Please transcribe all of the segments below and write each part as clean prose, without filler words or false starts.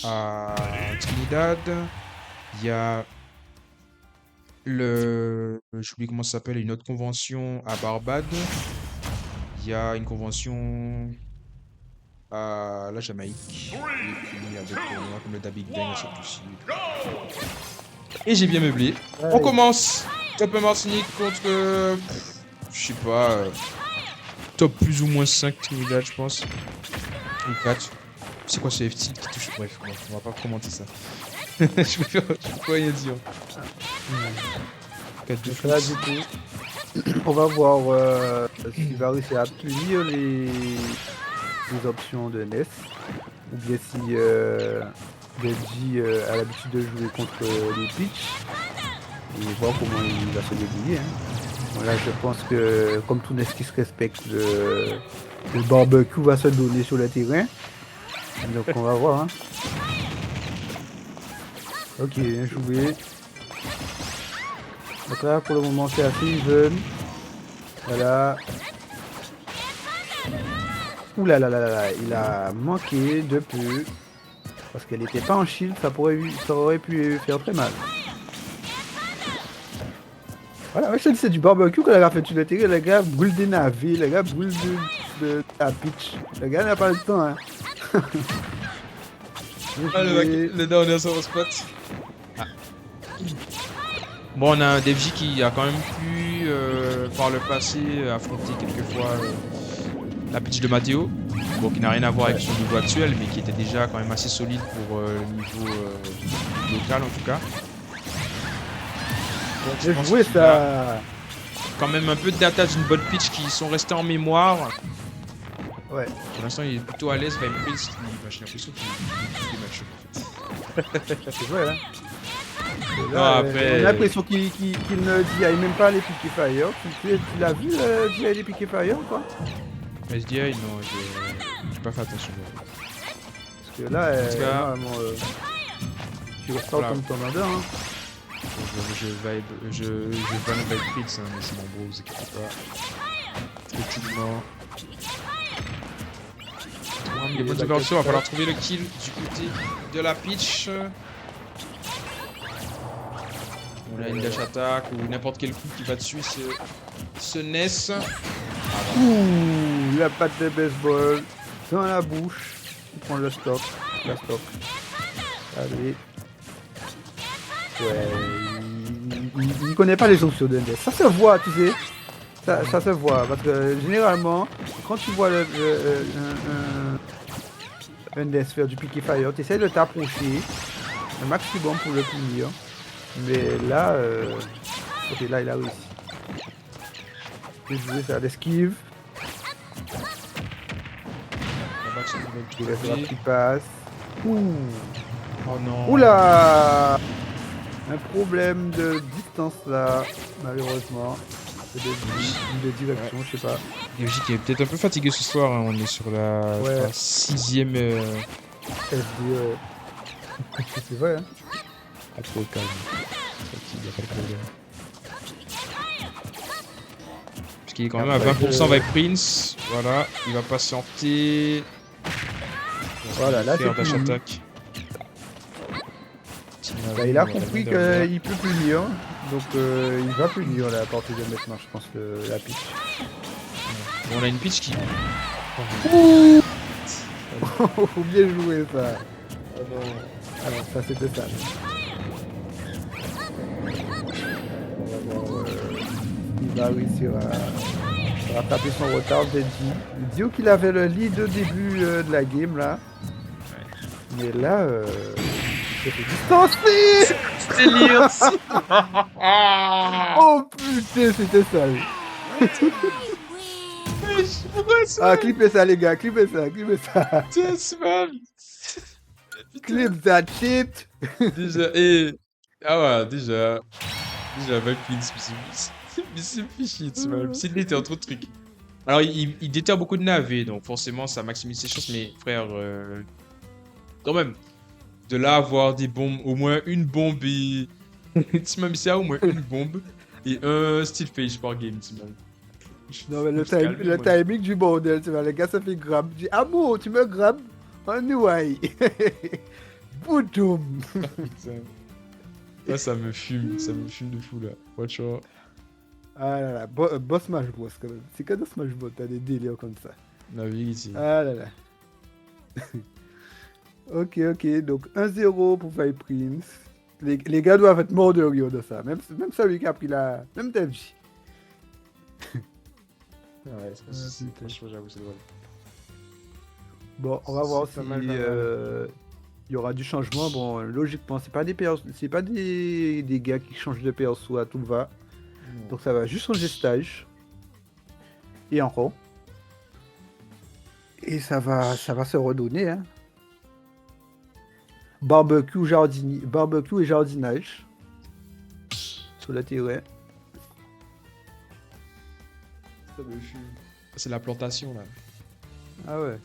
à Trinidad. Il y a j'oublie comment ça s'appelle, une autre convention à Barbade. Il y a une convention à la Jamaïque. Et puis il y a d'autres tournois comme le Da Big Bang à Saint-Lucie. Et j'ai bien meublé. On Ouais. commence. Top Martinique contre, je sais pas, top plus ou moins 5 Trinidad, je pense. Ou 4. C'est quoi ce FT qui touche? Bref, on va pas commenter ça. Je préfère pas rien dire. 4 de Donc là, du foot. coup, on va voir s'il va réussir à lire les options de NES. Ou bien si Benji a l'habitude de jouer contre les pitchs. Et voir comment il va se débrouiller. Hein. Bon, là, je pense que, comme tout NES qui se respecte, le barbecue va se donner sur le terrain. Donc on va voir. Hein. Ok, bien joué. Donc là, pour le moment, c'est assez even. Voilà. Ouh là là là là là, il a manqué de peu. Parce qu'elle n'était pas en shield, ça aurait pu faire très mal. Voilà, ouais, c'est du barbecue que le gars fait sur le terrain. Le gars brûle des navires, le gars brûle de la pitch. Le gars n'a pas le temps. Hein. Ah, le down sur le spot. Ah. Bon, on a un DFJ qui a quand même pu, par le passé, affronter quelquefois la pitch de Matteo. Bon, qui n'a rien à voir avec son niveau actuel, mais qui était déjà quand même assez solide pour le niveau local en tout cas. Donc, je J'ai pense joué qu'il a ça. quand même un peu de data d'une bonne pitch qui sont restés en mémoire. Ouais. Pour l'instant, il est plutôt à l'aise. J'ai l'impression qu'il joue des matchs en fait. C'est vrai, hein. Et Non, là, après. on a l'impression qu'il ne dit même pas les piquets fire. Tu l'as vu, DI les piquets fire ou quoi? SDI, non, j'ai pas fait attention. Parce que là, En tout cas, normalement, tu ressors voilà. comme ton vendeur. Hein. Je van vibe Pix, hein, mais c'est mon bro, vous inquiétez pas. Effectivement. Les bonnes opérations, il va falloir trouver le kill du côté de la pitch. On a une dash attack ou n'importe quel coup qui va dessus ce NES. Ouh, la patte de baseball dans la bouche. Il prend le stock. La stock. Allez. Ouais, il connaît pas les options de NES. Ça se voit, tu sais. Ça se voit. Parce que généralement, quand tu vois un NES faire du piqué fire, tu essaies de t'approcher un maximum pour le punir. Mais là, ok, là, il a réussi. J'ai joué faire l'esquive. Il va faire un petit passe. Ouh. Oh non. Oula. Un problème de distance là, malheureusement. De direction, je sais pas. Yoshi qui est peut-être un peu fatigué ce soir, hein. On est sur la Ouais. 6ème. SD, c'est vrai, hein. Pas trop calme. Il y a pas de problème. Parce qu'il est quand même à 20% Vibe Prince. Voilà, il va patienter. Voilà, là c'est dash fini. attack. Bah, il a compris qu'il peut punir, donc il va punir là, à partir de maintenant, je pense, la pitch. Bon, on a une pitch qui. Faut bien jouer ça. Alors ça c'était ça. Il va réussir à rattraper son retard, Benji. Dio qu'il avait le lead au début de la game là. Mais là, c'était distancé. C'est lire. Oh putain, c'était ça. Pourquoi ça? Ah, clippez ça les gars, clippez ça. Yes, man. Clip that shit. Déjà, ah ouais, déjà, Vibe Prince, mais c'est fichier, tu vois. C'est l'été entre autres trucs. Alors, il déterre beaucoup de navets, donc forcément, ça maximise ses chances, mais frère, quand même, de là avoir des bombes, au moins une bombe et. Tu m'as mis ça, au moins une bombe et un steel phase par game, tu m'as. Non mais le timing du bordel, tu vois, le gars ça fait grab. Je dis, ah bon, tu me grabes? On est ouais. Boutoum. Putain. Ça me fume de fou là. Watch out. Ah là là, boss Smash Bros quand même. C'est que dans Smash Bros, t'as des délires comme ça. La vérité. Ah là là. Ok, donc 1-0 pour Vibe Prince. Les gars doivent être morts de rire de ça. Même celui qui a pris la. Même TFJ. Ouais, franchement, j'avoue, c'est drôle. Bon, on va voir C'est si pas mal, pas mal. il y aura du changement. Bon, logiquement, c'est pas des gars qui changent de perso à tout va. Donc ça va juste changer stage. Et encore. Et ça va se redonner. Hein. Barbecue et jardinage. Sur le terrain. Ça me fume. C'est la plantation là. Ah ouais.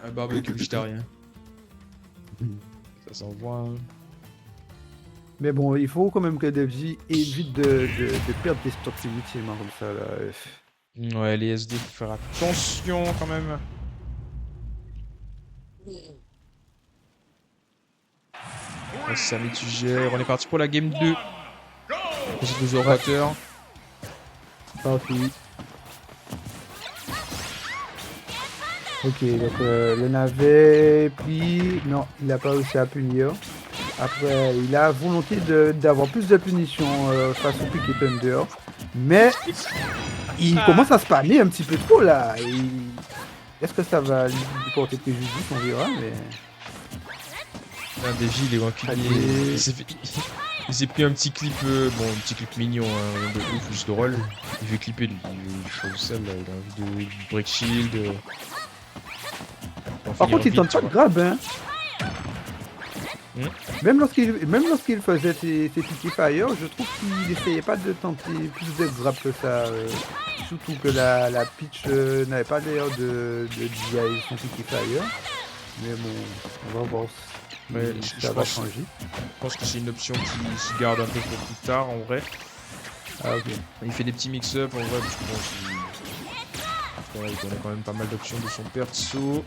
Un barbecue végétarien. Ça s'envoie. Hein. Mais bon, il faut quand même que DevJ évite de perdre des stocks inutilement comme ça là. Ouais, les SD, faut faire attention quand même. Ouais, Samy, tu gères. On est parti pour la game 2. Pour ces deux orateurs. Parti. Ok, donc le navet puis non, il n'a pas réussi à punir. Après, il a volonté d'avoir plus de punitions face au Pick Thunder. Mais il commence à spammer un petit peu trop là. Est-ce que ça va lui porter préjudice? On verra, mais. Un des villes, il est enculé. Il s'est pris un petit clip, bon, un petit clip mignon, hein, rien de ouf, juste drôle. Il veut clipper lui, il chose seul, là, il a envie de break shield. Par contre, il tente pas de grab, hein. Hmm. Même lorsqu'il faisait ses Picky Fire, je trouve qu'il essayait pas de tenter plus de grab que ça. Surtout que la pitch n'avait pas l'air de DI son Picky Fire. Mais bon, on va voir si ça va changer. Je pense que c'est une option qui se garde un peu pour plus tard en vrai. Ah ok. Il fait des petits mix-up en vrai, parce que bon, il donne quand même pas mal d'options de son perso.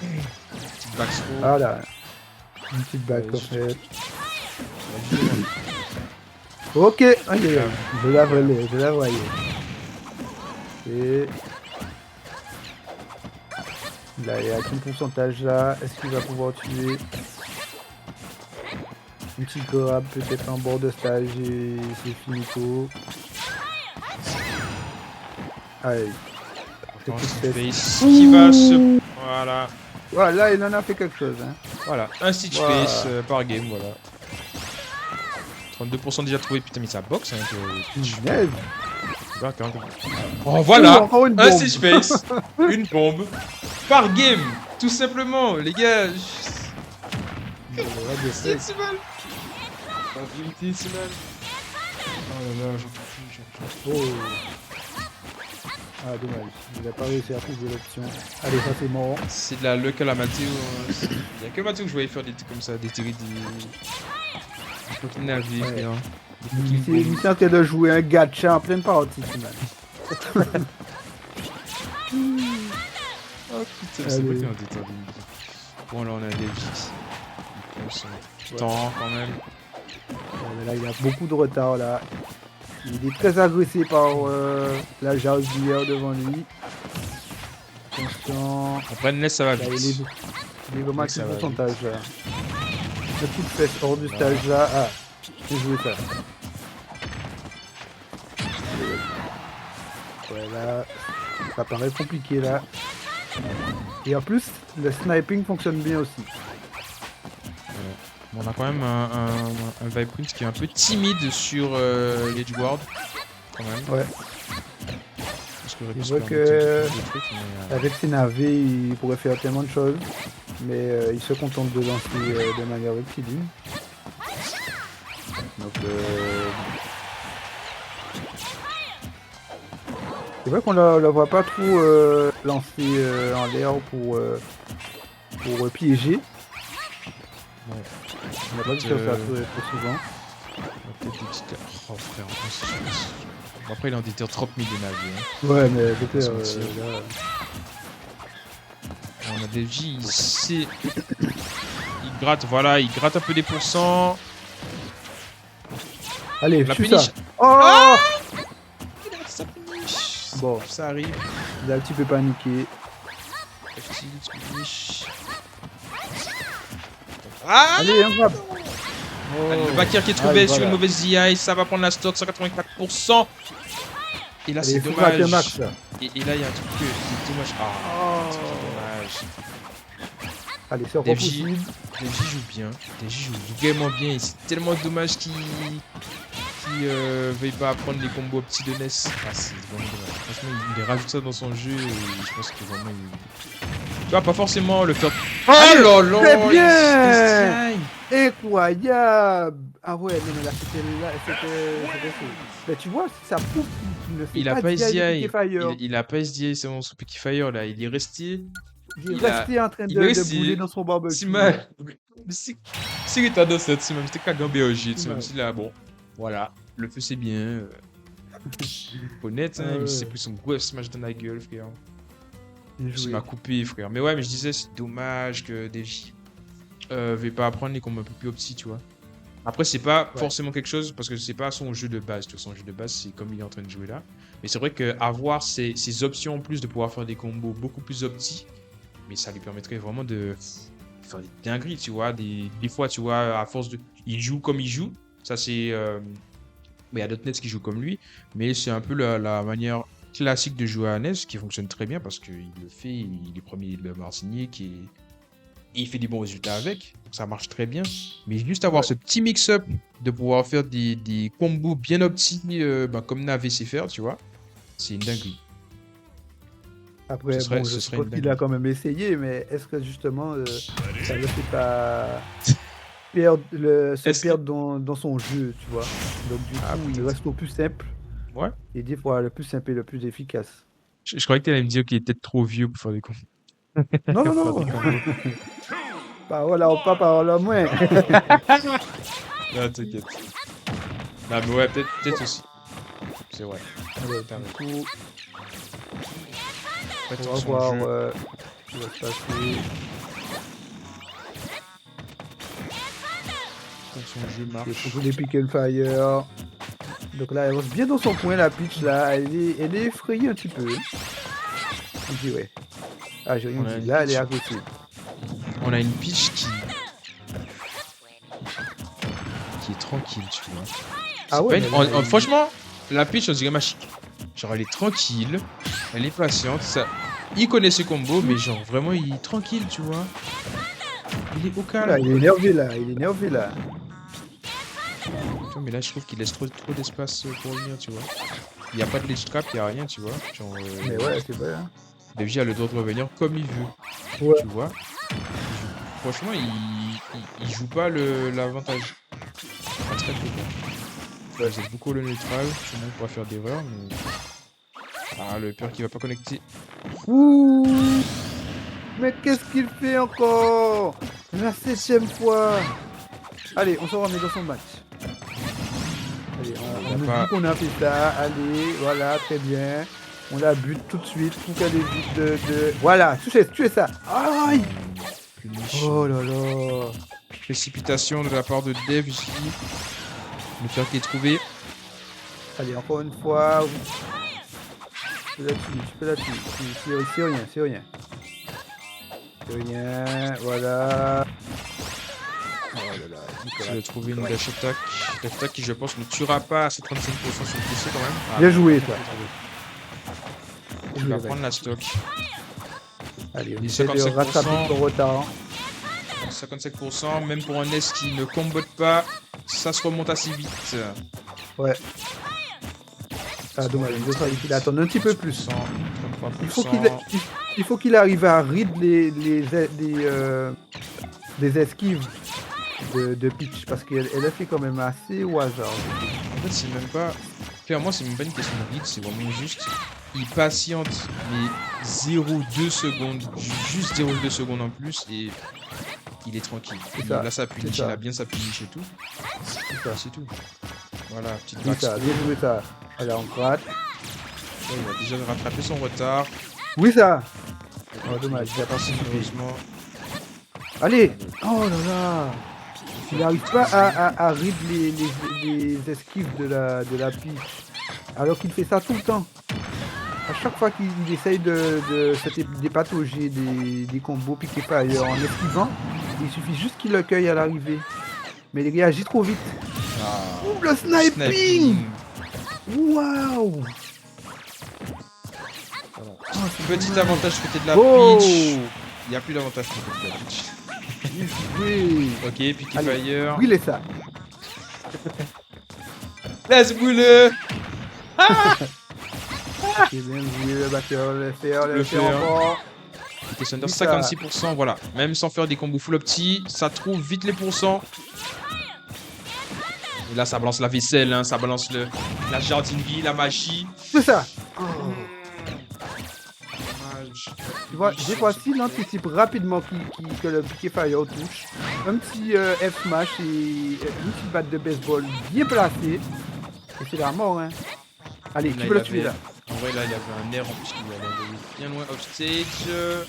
Petite backthrow. Ah là, une petite back en fait. Ok, allez, je la voyais. Et là, il y a quel pourcentage là? Est-ce qu'il va pouvoir tuer? Un petit grab, peut-être en bord de stage et c'est finito. Allez. Attends, Face qui va se... Voilà. Voilà, il en a fait quelque chose. Hein. Voilà, un stitch face par game, voilà. 32% déjà trouvé, putain mais ça boxe hein. Punaise. Oh voilà, un stitch face, une bombe par game, tout simplement, les gars. C'est mal. C'est mal. Oh là là, j'en peux plus, Oh. Ah dommage, il a pas réussi à trouver l'option. Allez, ça c'est mort. C'est de la luck à la Mathéo. Il y a que Mathéo que je voyais faire des trucs comme ça, des tirs des navires. Ouais. Hein. Il s'est en train de jouer un gacha en pleine partie finalement. Oh putain, c'est pas qu'il y a un détail. Bon là on a des vies. On s'en temps quand même. Ouais, là il a beaucoup de retard là. Il est très agressé par la jardinière devant lui. Attention. Après Ness ça va Là, vite. il est vraiment à quel pourcentage là. Le coup de fesse hors du stage là. Ah, j'ai joué ça. Ouais là, ça paraît compliqué là. Et en plus, le sniping fonctionne bien aussi. Bon, on a quand même un Vibe Prince qui est un peu timide sur l'Edgeward. Quand même. Ouais. Parce que Je vois que avec ses navets, il pourrait faire tellement de choses. Mais il se contente de lancer de manière rectiligne. Donc c'est vrai qu'on la voit pas trop lancer en l'air pour piéger. Ouais. On n'a pas vu ça trop souvent. Oh frère, après il est en déter trop mis des navires. Hein. Ouais, mais peut-être On a des J, c'est gratte, voilà, il gratte un peu des pourcents. Allez, La je suis punish. ça. Oh Ça punish. Bon. Ça arrive. Il a un petit peu paniqué. Petite punish. Ah! Allez, on frappe. Allez, le Bakir qui est Ah, trouvé sur voilà. une mauvaise DI, ça va prendre la stock, 184%. Et là, Allez, c'est il faut craquer dommage. max, là. Et là, il y a un truc qui est dommage. Ah, c'est dommage. Allez, c'est encore Dev possible. joue bien. Dev joue vraiment bien. Et c'est tellement dommage qu'il veuille pas apprendre les combos petits de NES. Ah, c'est vraiment dommage. Franchement, il rajoute ça dans son jeu et je pense que vraiment tu vois, pas forcément le faire. Oh Allez, là là! c'est bien! il Incroyable! Ah ouais, non mais là, c'était fou. Mais tu vois, ça prouve qu'il ne fait Il a pas pas de DI de SDI. Picky Fire. Il a pas SDI, c'est mon Picky Fire là. Il est resté. Il il est a- resté en train il de est resté- bouler dans son barbecue. Si mal. Si il était dans cette, si même c'était qu'à gamberger, si même Ouais. si là, bon, voilà, le feu c'est bien. Honnête, hein, Ah il s'est ouais. pris son gros smash dans la gueule, frère. Bien Il joué. m'a coupé, frère. Mais ouais, mais je disais, c'est dommage que Devi veuille pas apprendre les combos un peu plus petits, tu vois. Après, c'est pas Ouais. forcément quelque chose parce que c'est pas son jeu de base. Tu vois, son jeu de base, c'est comme il est en train de jouer là. Mais c'est vrai qu'avoir ces options en plus de pouvoir faire des combos beaucoup plus petits, mais ça lui permettrait vraiment de faire des dingueries, tu vois. Des fois, tu vois, à force de. Il joue comme il joue. Ça, c'est. Mais il y a d'autres NES qui jouent comme lui. Mais c'est un peu la manière classique de jouer à NES qui fonctionne très bien parce qu'il le fait. Il est premier de Martinique et il fait des bons résultats avec. Donc ça marche très bien. Mais juste avoir Ouais. ce petit mix-up de pouvoir faire des combos bien optis comme Navé sait faire, tu vois. C'est une dinguerie. Après, Ce serait- bon, ce je serait pense une qu'il dinguerie. a quand même essayé, mais est-ce que justement, ça ne fait pas perdre, se Est-ce que- perdre dans son jeu, tu vois? Donc du Ah, coup, il peut-être. reste au plus simple. Ouais. Et dit, voilà, le plus simple et le plus efficace. Je croyais que tu allais me dire qu'il était trop vieux pour faire des combos. Non, non, Faire non. des combos. Parole à pas, parole à moins. Non, t'inquiète. Non, mais ouais, peut-être aussi. C'est vrai. Alors, Putain, du mais coup, faites on va son voir jeu. ce qui va se passer. Faites son jeu Et marche. pour les pick and fire. Donc là, elle reste bien dans son coin, la pitch là. Elle est effrayée un petit peu. On dit ouais. Ah, j'ai rien On a dit. une Là, elle est pitch. agressive. On a une pitch qui est tranquille, tu vois. Ah C'est ouais, pas une- mais là, franchement, la pitch, on dirait magique. Genre, elle est tranquille, elle est patiente. Ça... Il connaît ses combos, mais genre, vraiment, il est tranquille, tu vois. Il est au Là, calme. il est énervé là. Il est énervé là. Putain, mais là, je trouve qu'il laisse trop d'espace pour venir, tu vois. Il n'y a pas de ledge trap, il n'y a rien, tu vois. Genre, Mais ouais, c'est vrai. Hein. Devi a le droit de revenir comme il veut, Ouais. tu vois. Franchement, il joue pas l'avantage. Pas très peu, quoi. Vous êtes beaucoup le neutral, tout le monde pourra faire d'erreurs, mais... Ah, le peur qui va pas connecter. Ouh. Mais qu'est-ce qu'il fait encore? La 7ème fois. Allez, on se remet dans son match. Allez, on nous pas- dit qu'on a fait ça. Allez, voilà, très bien. On la bute tout de suite pour qu'elle évite de... Voilà, tuez ça. Aïe. Punish. Oh là là. Précipitation de la part de Dev ici. Le peur qui est trouvé. Allez, encore une fois. Tu peux la tuer. C'est rien, c'est rien. C'est rien, voilà. Oh là là, Nicolas. J'ai trouvé une dash attack. Dash attack qui, je pense, ne tuera pas à ses 35% sur le PC quand même. Ah, Bien joué, toi. Il va prendre la stock. Allez, on Les essaie de 55%. rattraper son retard. 55%, même pour un S qui ne combote pas, ça se remonte assez vite. Ouais. Ah, dommage, il fallait qu'il attende un petit peu plus. 33%. Il faut qu'il arrive à read les esquives de Peach parce qu'elle a fait quand même assez au hasard. En fait, c'est même pas. Clairement, c'est même pas une question de read, c'est vraiment juste. Il patiente, mais 0,2 secondes, juste 0,2 secondes en plus, et il est tranquille. C'est Il ça, a sa punish, c'est ça. il a bien sa punish et tout. C'est ça. C'est tout. Voilà, petite Oui, ça, backstop. bien joué ça. Allez, on gratte. Ouais, il a déjà rattrapé son retard. Oui, ça. Oh, dommage, il a pas Passé, suffit. malheureusement. Allez. Oh là là. Il n'arrive pas à read les esquives de la Peach. Alors qu'il fait ça tout le temps. À chaque fois qu'il essaye de se dépatauger des combos Piqué Fire en esquivant, il suffit juste qu'il le cueille à l'arrivée. Mais il réagit trop vite. Ah, Ouh, le sniping! Waouh! Petit avantage côté de la Oh! Peach. Il n'y a plus d'avantage côté de la Peach. Oui. Ok, Picky Allez, Fire. brûlez ça. Let's boule. C'est bien joué, le batteur, le faire Le faire. encore. Ok, Thunder, Oui, ça. 56%, voilà. Même sans faire des combos full opti, ça trouve vite les pourcents. Et là, ça balance la vaisselle, hein, ça balance la jardinerie, la magie. C'est ça. Oh. Dommage. Tu vois, des fois, s'il anticipe rapidement que le Piqué Fire touche, un petit F smash et une petite batte de baseball bien placée, et c'est la mort, hein. Allez, Là, tu il peux le avait- tuer là. En vrai, là, il avait un air en plus qui lui allait envoyer bien loin offstage.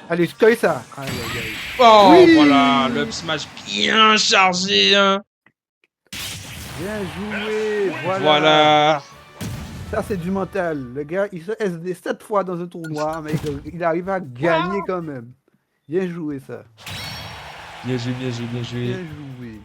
Allez, je cueille ça. Aïe, aïe, aïe. Oh, Oui. voilà, le up smash bien chargé. Hein. Bien joué, voilà. Voilà. Ça, c'est du mental. Le gars, il se SD 7 fois dans un tournoi, mais il arrive à gagner quand même. Bien joué, ça. Bien joué, bien joué, bien joué. Bien joué.